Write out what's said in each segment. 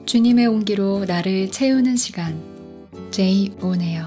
주님의 온기로 나를 채우는 시간, 제이 오네요.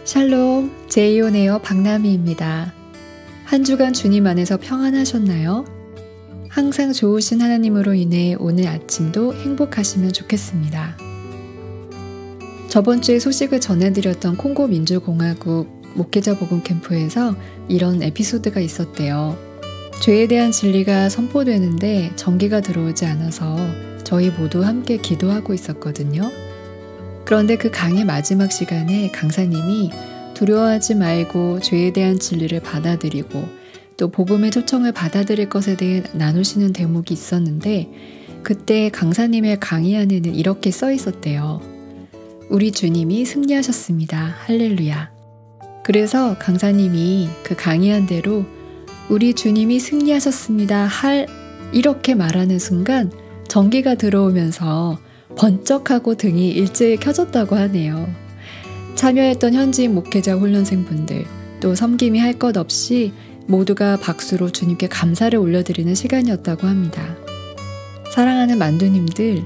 샬롬, 제이 오네요 박나미입니다. 한 주간 주님 안에서 평안하셨나요? 항상 좋으신 하나님으로 인해 오늘 아침도 행복하시면 좋겠습니다. 저번 주에 소식을 전해드렸던 콩고 민주공화국 목회자 복음 캠프에서 이런 에피소드가 있었대요. 죄에 대한 진리가 선포되는데 전기가 들어오지 않아서 저희 모두 함께 기도하고 있었거든요. 그런데 그 강의 마지막 시간에 강사님이 두려워하지 말고 죄에 대한 진리를 받아들이고 또 복음의 초청을 받아들일 것에 대해 나누시는 대목이 있었는데 그때 강사님의 강의 안에는 이렇게 써 있었대요. 우리 주님이 승리하셨습니다. 할렐루야. 그래서 강사님이 그 강의한 대로 우리 주님이 승리하셨습니다. 이렇게 말하는 순간 전기가 들어오면서 번쩍하고 등이 일제히 켜졌다고 하네요. 참여했던 현지인 목회자 훈련생분들 또 섬김이 할 것 없이 모두가 박수로 주님께 감사를 올려드리는 시간이었다고 합니다. 사랑하는 만두님들,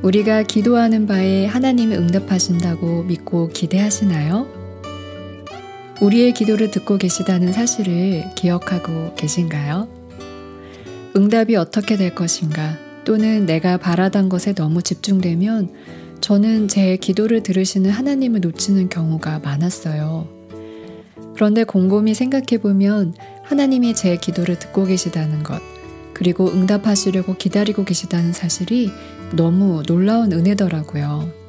우리가 기도하는 바에 하나님이 응답하신다고 믿고 기대하시나요? 우리의 기도를 듣고 계시다는 사실을 기억하고 계신가요? 응답이 어떻게 될 것인가 또는 내가 바라던 것에 너무 집중되면 저는 제 기도를 들으시는 하나님을 놓치는 경우가 많았어요. 그런데 곰곰이 생각해보면 하나님이 제 기도를 듣고 계시다는 것 그리고 응답하시려고 기다리고 계시다는 사실이 너무 놀라운 은혜더라고요.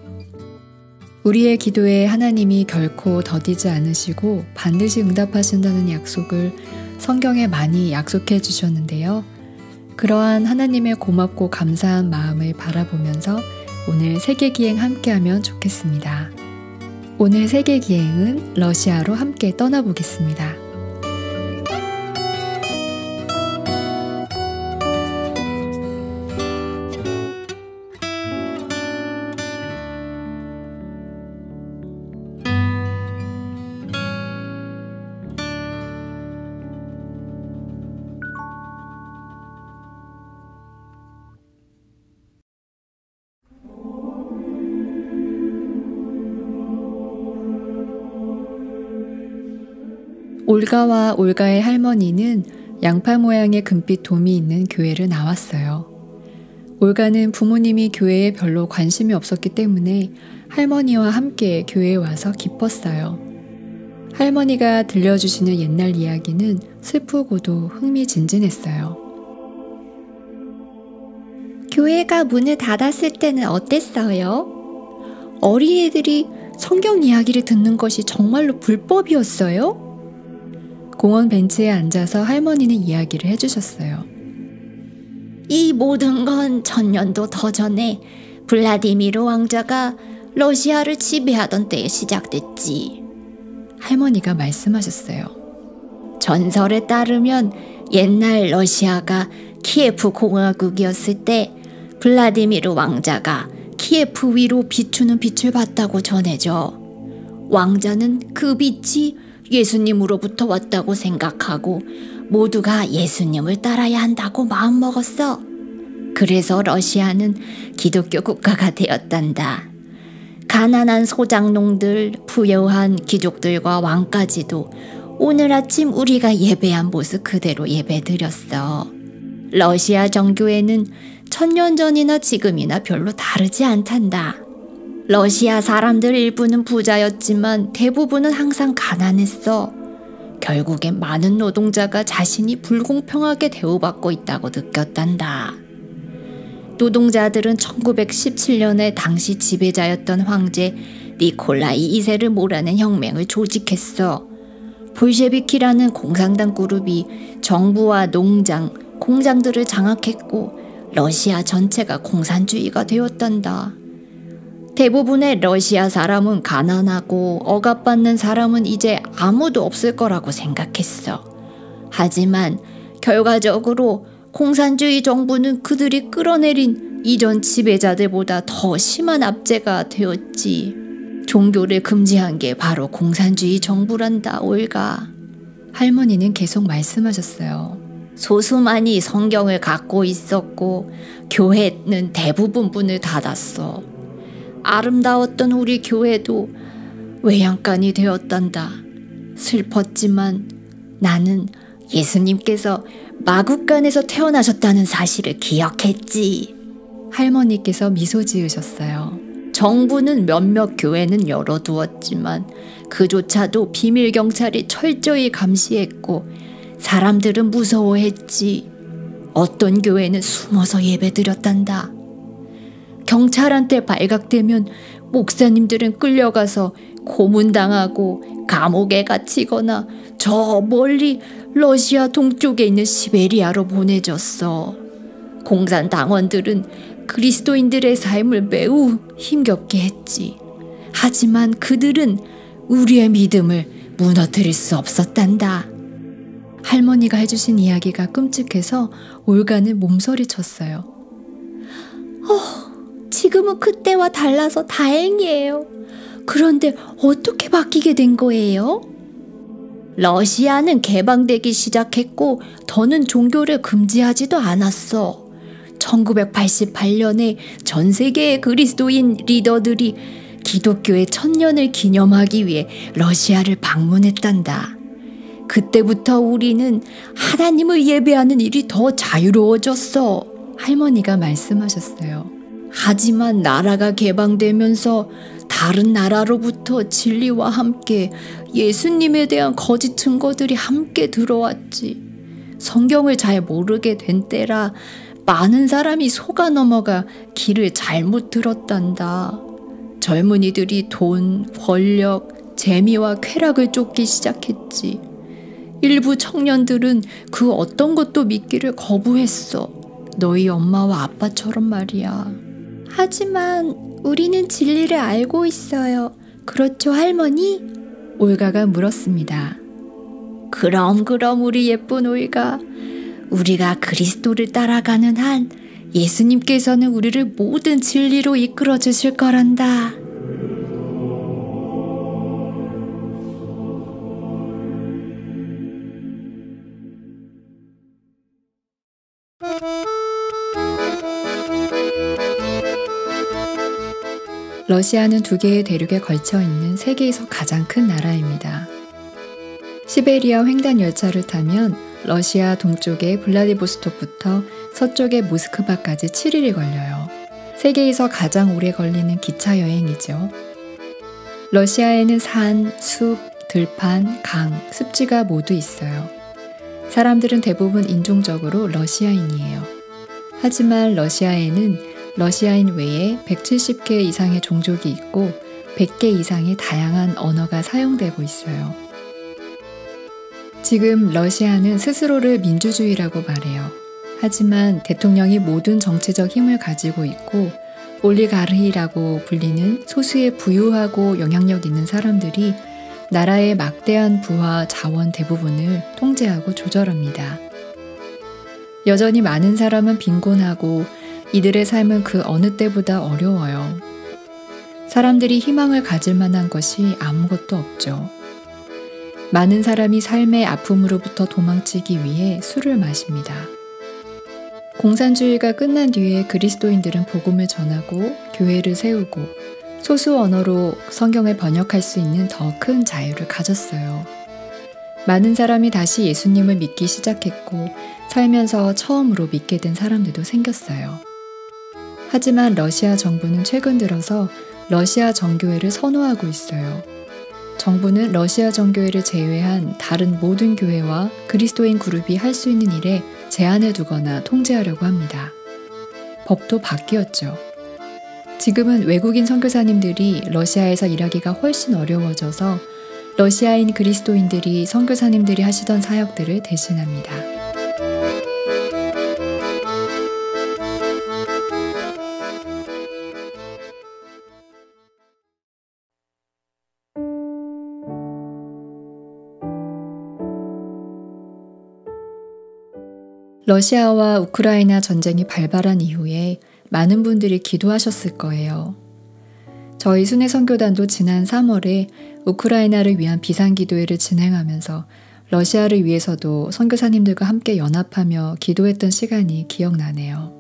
우리의 기도에 하나님이 결코 더디지 않으시고 반드시 응답하신다는 약속을 성경에 많이 약속해 주셨는데요. 그러한 하나님의 고맙고 감사한 마음을 바라보면서 오늘 세계기행 함께하면 좋겠습니다. 오늘 세계기행은 러시아로 함께 떠나보겠습니다. 올가와 올가의 할머니는 양파 모양의 금빛 돔이 있는 교회를 나왔어요. 올가는 부모님이 교회에 별로 관심이 없었기 때문에 할머니와 함께 교회에 와서 기뻤어요. 할머니가 들려주시는 옛날 이야기는 슬프고도 흥미진진했어요. 교회가 문을 닫았을 때는 어땠어요? 어린이들이 성경 이야기를 듣는 것이 정말로 불법이었어요? 공원 벤치에 앉아서 할머니는 이야기를 해주셨어요. 이 모든 건 1000년도 더 전에 블라디미르 왕자가 러시아를 지배하던 때에 시작됐지. 할머니가 말씀하셨어요. 전설에 따르면 옛날 러시아가 키예프 공화국이었을 때 블라디미르 왕자가 키예프 위로 비추는 빛을 봤다고 전해져. 왕자는 그 빛이 예수님으로부터 왔다고 생각하고 모두가 예수님을 따라야 한다고 마음먹었어. 그래서 러시아는 기독교 국가가 되었단다. 가난한 소작농들, 부유한 귀족들과 왕까지도 오늘 아침 우리가 예배한 모습 그대로 예배드렸어. 러시아 정교회는 1000년 전이나 지금이나 별로 다르지 않단다. 러시아 사람들 일부는 부자였지만 대부분은 항상 가난했어. 결국엔 많은 노동자가 자신이 불공평하게 대우받고 있다고 느꼈단다. 노동자들은 1917년에 당시 지배자였던 황제 니콜라이 2세를 몰아낸 혁명을 조직했어. 볼셰비키라는 공산당 그룹이 정부와 농장, 공장들을 장악했고 러시아 전체가 공산주의가 되었단다. 대부분의 러시아 사람은 가난하고 억압받는 사람은 이제 아무도 없을 거라고 생각했어. 하지만 결과적으로 공산주의 정부는 그들이 끌어내린 이전 지배자들보다 더 심한 압제가 되었지. 종교를 금지한 게 바로 공산주의 정부란다, 올가. 할머니는 계속 말씀하셨어요. 소수만이 성경을 갖고 있었고 교회는 대부분 문을 닫았어. 아름다웠던 우리 교회도 외양간이 되었단다. 슬펐지만 나는 예수님께서 마국간에서 태어나셨다는 사실을 기억했지. 할머니께서 미소 지으셨어요. 정부는 몇몇 교회는 열어두었지만 그조차도 비밀 경찰이 철저히 감시했고 사람들은 무서워했지. 어떤 교회는 숨어서 예배드렸단다. 경찰한테 발각되면 목사님들은 끌려가서 고문당하고 감옥에 갇히거나 저 멀리 러시아 동쪽에 있는 시베리아로 보내졌어. 공산당원들은 그리스도인들의 삶을 매우 힘겹게 했지. 하지만 그들은 우리의 믿음을 무너뜨릴 수 없었단다. 할머니가 해주신 이야기가 끔찍해서 올가는 몸서리쳤어요. 지금은 그때와 달라서 다행이에요. 그런데 어떻게 바뀌게 된 거예요? 러시아는 개방되기 시작했고 더는 종교를 금지하지도 않았어. 1988년에 전 세계의 그리스도인 리더들이 기독교의 1000년을 기념하기 위해 러시아를 방문했단다. 그때부터 우리는 하나님을 예배하는 일이 더 자유로워졌어. 할머니가 말씀하셨어요. 하지만 나라가 개방되면서 다른 나라로부터 진리와 함께 예수님에 대한 거짓 증거들이 함께 들어왔지. 성경을 잘 모르게 된 때라 많은 사람이 속아 넘어가 길을 잘못 들었단다. 젊은이들이 돈, 권력, 재미와 쾌락을 쫓기 시작했지. 일부 청년들은 그 어떤 것도 믿기를 거부했어. 너희 엄마와 아빠처럼 말이야. 하지만 우리는 진리를 알고 있어요. 그렇죠, 할머니? 올가가 물었습니다. 그럼 우리 예쁜 올가. 우리가 그리스도를 따라가는 한 예수님께서는 우리를 모든 진리로 이끌어 주실 거란다. 러시아는 2개의 대륙에 걸쳐 있는 세계에서 가장 큰 나라입니다. 시베리아 횡단 열차를 타면 러시아 동쪽의 블라디보스톡부터 서쪽의 모스크바까지 7일이 걸려요. 세계에서 가장 오래 걸리는 기차 여행이죠. 러시아에는 산, 숲, 들판, 강, 습지가 모두 있어요. 사람들은 대부분 인종적으로 러시아인이에요. 하지만 러시아에는 러시아인 외에 170개 이상의 종족이 있고 100개 이상의 다양한 언어가 사용되고 있어요. 지금 러시아는 스스로를 민주주의라고 말해요. 하지만 대통령이 모든 정치적 힘을 가지고 있고 올리가르히라고 불리는 소수의 부유하고 영향력 있는 사람들이 나라의 막대한 부와 자원 대부분을 통제하고 조절합니다. 여전히 많은 사람은 빈곤하고 이들의 삶은 그 어느 때보다 어려워요. 사람들이 희망을 가질 만한 것이 아무것도 없죠. 많은 사람이 삶의 아픔으로부터 도망치기 위해 술을 마십니다. 공산주의가 끝난 뒤에 그리스도인들은 복음을 전하고 교회를 세우고 소수 언어로 성경을 번역할 수 있는 더 큰 자유를 가졌어요. 많은 사람이 다시 예수님을 믿기 시작했고 살면서 처음으로 믿게 된 사람들도 생겼어요. 하지만 러시아 정부는 최근 들어서 러시아 정교회를 선호하고 있어요. 정부는 러시아 정교회를 제외한 다른 모든 교회와 그리스도인 그룹이 할 수 있는 일에 제한을 두거나 통제하려고 합니다. 법도 바뀌었죠. 지금은 외국인 선교사님들이 러시아에서 일하기가 훨씬 어려워져서 러시아인 그리스도인들이 선교사님들이 하시던 사역들을 대신합니다. 러시아와 우크라이나 전쟁이 발발한 이후에 많은 분들이 기도하셨을 거예요. 저희 순회 선교단도 지난 3월에 우크라이나를 위한 비상기도회를 진행하면서 러시아를 위해서도 선교사님들과 함께 연합하며 기도했던 시간이 기억나네요.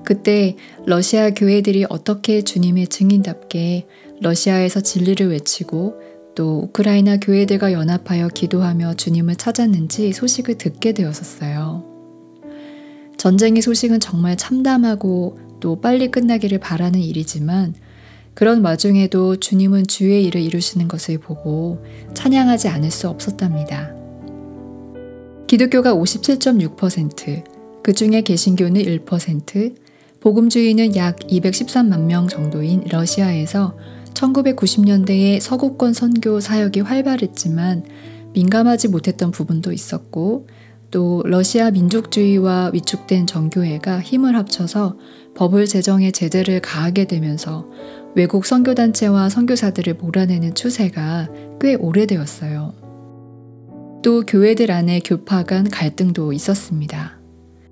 그때 러시아 교회들이 어떻게 주님의 증인답게 러시아에서 진리를 외치고 또 우크라이나 교회들과 연합하여 기도하며 주님을 찾았는지 소식을 듣게 되었었어요. 전쟁의 소식은 정말 참담하고 또 빨리 끝나기를 바라는 일이지만 그런 와중에도 주님은 주의 일을 이루시는 것을 보고 찬양하지 않을 수 없었답니다. 기독교가 57.6%, 그 중에 개신교는 1%, 복음주의는 약 213만 명 정도인 러시아에서 1990년대에 서구권 선교 사역이 활발했지만 민감하지 못했던 부분도 있었고 또 러시아 민족주의와 위축된 정교회가 힘을 합쳐서 법을 제정해 제재를 가하게 되면서 외국 선교단체와 선교사들을 몰아내는 추세가 꽤 오래되었어요. 또 교회들 안에 교파 간 갈등도 있었습니다.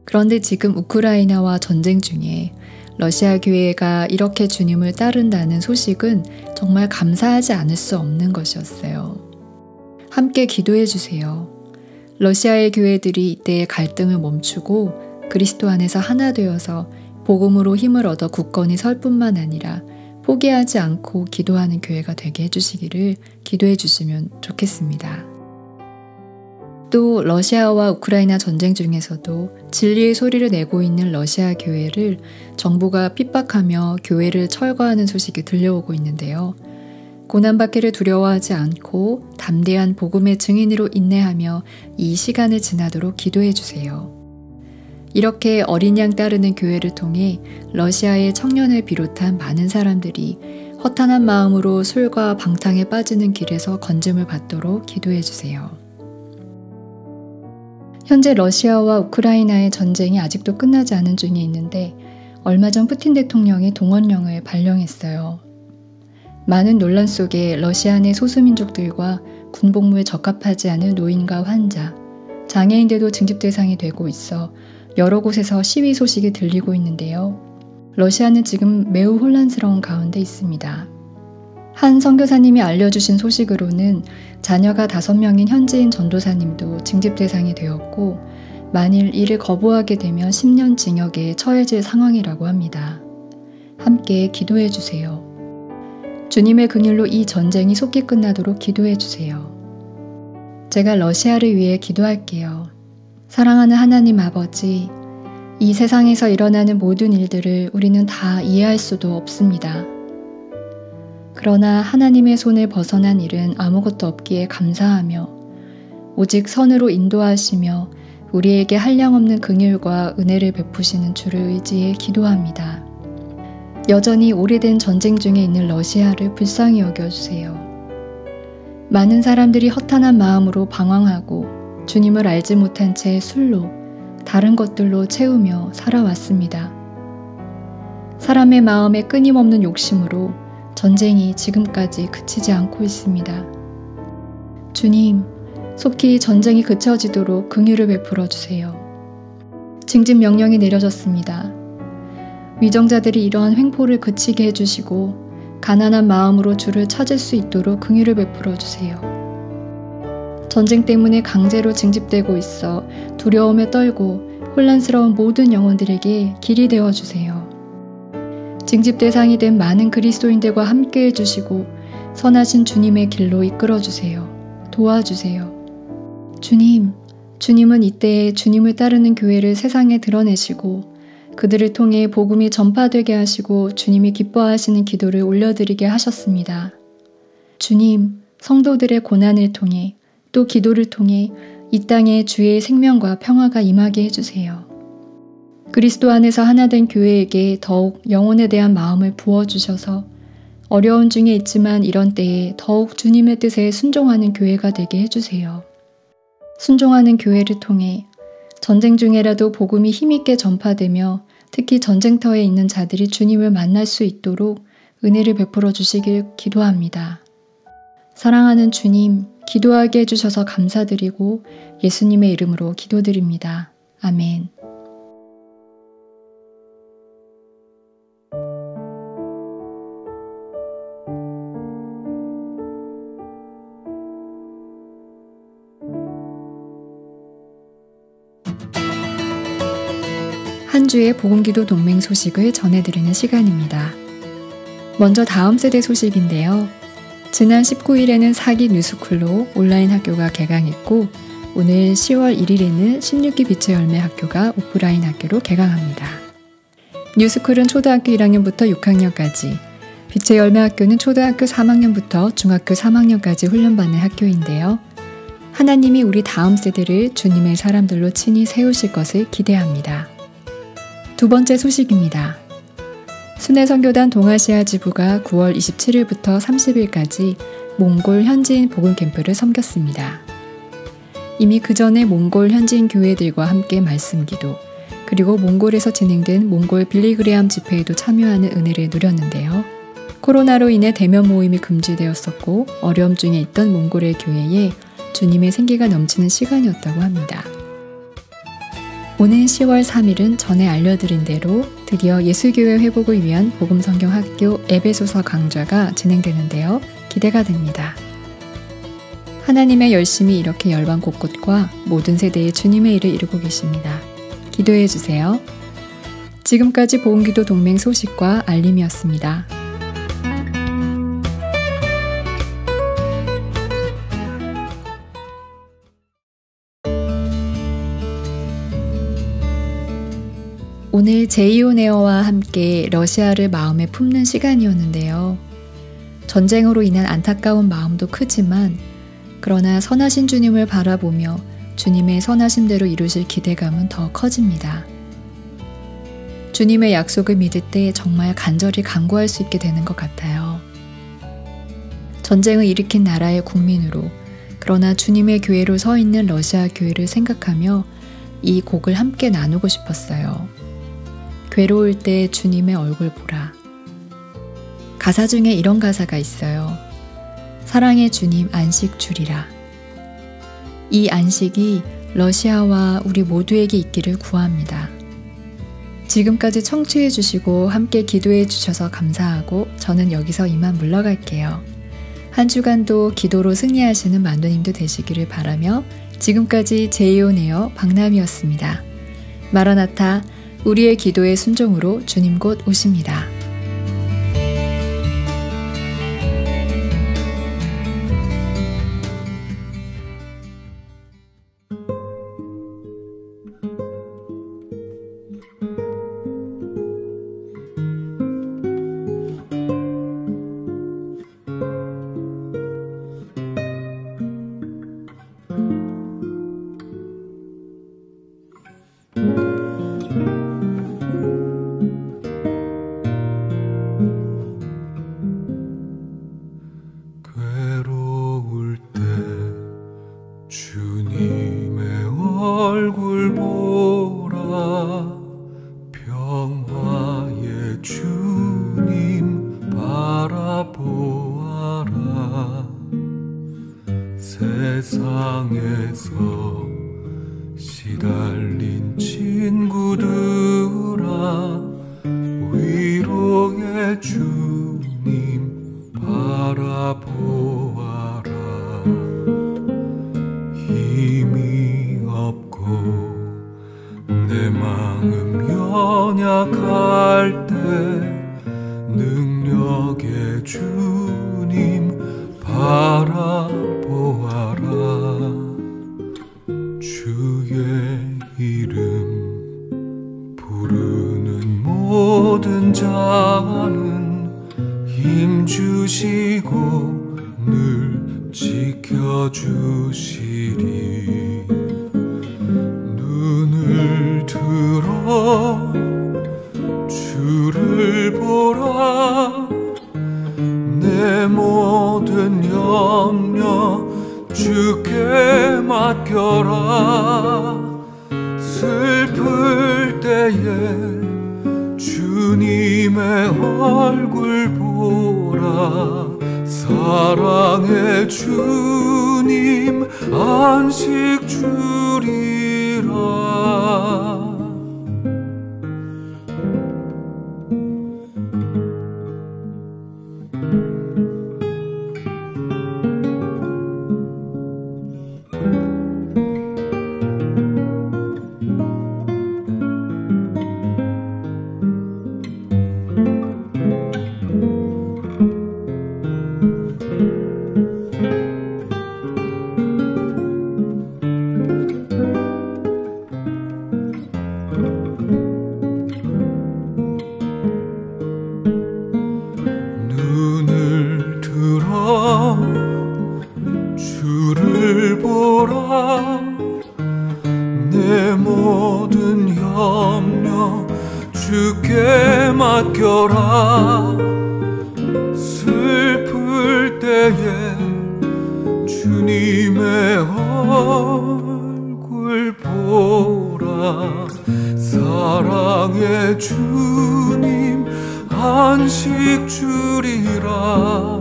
그런데 지금 우크라이나와 전쟁 중에 러시아 교회가 이렇게 주님을 따른다는 소식은 정말 감사하지 않을 수 없는 것이었어요. 함께 기도해 주세요. 러시아의 교회들이 이때의 갈등을 멈추고 그리스도 안에서 하나 되어서 복음으로 힘을 얻어 굳건히 설 뿐만 아니라 포기하지 않고 기도하는 교회가 되게 해주시기를 기도해 주시면 좋겠습니다. 또 러시아와 우크라이나 전쟁 중에서도 진리의 소리를 내고 있는 러시아 교회를 정부가 핍박하며 교회를 철거하는 소식이 들려오고 있는데요. 고난받기를 두려워하지 않고 담대한 복음의 증인으로 인내하며 이 시간을 지나도록 기도해 주세요. 이렇게 어린 양 따르는 교회를 통해 러시아의 청년을 비롯한 많은 사람들이 허탄한 마음으로 술과 방탕에 빠지는 길에서 건짐을 받도록 기도해 주세요. 현재 러시아와 우크라이나의 전쟁이 아직도 끝나지 않은 중에 있는데 얼마 전 푸틴 대통령이 동원령을 발령했어요. 많은 논란 속에 러시아 내 소수민족들과 군복무에 적합하지 않은 노인과 환자, 장애인들도 징집 대상이 되고 있어 여러 곳에서 시위 소식이 들리고 있는데요. 러시아는 지금 매우 혼란스러운 가운데 있습니다. 한 선교사님이 알려주신 소식으로는 자녀가 5명인 현지인 전도사님도 징집 대상이 되었고 만일 이를 거부하게 되면 10년 징역에 처해질 상황이라고 합니다. 함께 기도해 주세요. 주님의 긍휼로 이 전쟁이 속히 끝나도록 기도해 주세요. 제가 러시아를 위해 기도할게요. 사랑하는 하나님 아버지, 이 세상에서 일어나는 모든 일들을 우리는 다 이해할 수도 없습니다. 그러나 하나님의 손을 벗어난 일은 아무것도 없기에 감사하며 오직 선으로 인도하시며 우리에게 한량없는 긍휼과 은혜를 베푸시는 주를 의지해 기도합니다. 여전히 오래된 전쟁 중에 있는 러시아를 불쌍히 여겨주세요. 많은 사람들이 허탄한 마음으로 방황하고 주님을 알지 못한 채 술로 다른 것들로 채우며 살아왔습니다. 사람의 마음에 끊임없는 욕심으로 전쟁이 지금까지 그치지 않고 있습니다. 주님, 속히 전쟁이 그쳐지도록 긍휼을 베풀어 주세요. 징집 명령이 내려졌습니다. 위정자들이 이러한 횡포를 그치게 해주시고 가난한 마음으로 주를 찾을 수 있도록 긍휼을 베풀어 주세요. 전쟁 때문에 강제로 징집되고 있어 두려움에 떨고 혼란스러운 모든 영혼들에게 길이 되어 주세요. 징집 대상이 된 많은 그리스도인들과 함께 해주시고 선하신 주님의 길로 이끌어주세요. 도와주세요. 주님은 이때에 주님을 따르는 교회를 세상에 드러내시고 그들을 통해 복음이 전파되게 하시고 주님이 기뻐하시는 기도를 올려드리게 하셨습니다. 주님, 성도들의 고난을 통해 또 기도를 통해 이 땅에 주의 생명과 평화가 임하게 해주세요. 그리스도 안에서 하나된 교회에게 더욱 영혼에 대한 마음을 부어주셔서 어려운 중에 있지만 이런 때에 더욱 주님의 뜻에 순종하는 교회가 되게 해주세요. 순종하는 교회를 통해 전쟁 중에라도 복음이 힘있게 전파되며 특히 전쟁터에 있는 자들이 주님을 만날 수 있도록 은혜를 베풀어 주시길 기도합니다. 사랑하는 주님, 기도하게 해주셔서 감사드리고 예수님의 이름으로 기도드립니다. 아멘. 한 주의 복음기도 동맹 소식을 전해드리는 시간입니다. 먼저 다음 세대 소식인데요. 지난 19일에는 사기 뉴스쿨로 온라인 학교가 개강했고 오늘 10월 1일에는 16기 빛의 열매 학교가 오프라인 학교로 개강합니다. 뉴스쿨은 초등학교 1학년부터 6학년까지, 빛의 열매 학교는 초등학교 3학년부터 중학교 3학년까지 훈련받는 학교인데요. 하나님이 우리 다음 세대를 주님의 사람들로 친히 세우실 것을 기대합니다. 두 번째 소식입니다. 순회선교단 동아시아 지부가 9월 27일부터 30일까지 몽골 현지인 복음 캠프를 섬겼습니다. 이미 그 전에 몽골 현지인 교회들과 함께 말씀 기도, 그리고 몽골에서 진행된 몽골 빌리그레암 집회에도 참여하는 은혜를 누렸는데요. 코로나로 인해 대면 모임이 금지되었었고 어려움 중에 있던 몽골의 교회에 주님의 생기가 넘치는 시간이었다고 합니다. 오는 10월 3일은 전에 알려드린 대로 드디어 예수교회 회복을 위한 복음성경학교 에베소서 강좌가 진행되는데요. 기대가 됩니다. 하나님의 열심이 이렇게 열방 곳곳과 모든 세대의 주님의 일을 이루고 계십니다. 기도해 주세요. 지금까지 복음기도 동맹 소식과 알림이었습니다. 오늘 제이오네어와 함께 러시아를 마음에 품는 시간이었는데요. 전쟁으로 인한 안타까운 마음도 크지만 그러나 선하신 주님을 바라보며 주님의 선하심대로 이루실 기대감은 더 커집니다. 주님의 약속을 믿을 때 정말 간절히 간구할 수 있게 되는 것 같아요. 전쟁을 일으킨 나라의 국민으로, 그러나 주님의 교회로 서 있는 러시아 교회를 생각하며 이 곡을 함께 나누고 싶었어요. 괴로울 때 주님의 얼굴 보라. 가사 중에 이런 가사가 있어요. 사랑의 주님 안식 주리라. 이 안식이 러시아와 우리 모두에게 있기를 구합니다. 지금까지 청취해 주시고 함께 기도해 주셔서 감사하고 저는 여기서 이만 물러갈게요. 한 주간도 기도로 승리하시는 만도님도 되시기를 바라며 지금까지 제이오네어 박남이었습니다. 마라나타, 우리의 기도의 순종으로 주님 곧 오십니다. 얼굴 보라 평화의 주님 바라보아라 세상에서 시달린 친구들아 위로의 주님 바라보아라 힘이 없고 내 마음 연약할 때 능력의 주님 바라보아라 주의 이름 부르는 모든 자는 힘 주시고 늘 지켜주시리 눈을 들어 주를 보라 내 모든 염려 주께 맡겨라 슬플 때에 주님의 얼굴 보라 사랑의 주님 안식 주리라 주를 보라. 내 모든 염려 주께 맡겨라. 슬플 때에 주님의 얼굴 보라. 사랑의 주님 안식 주리라.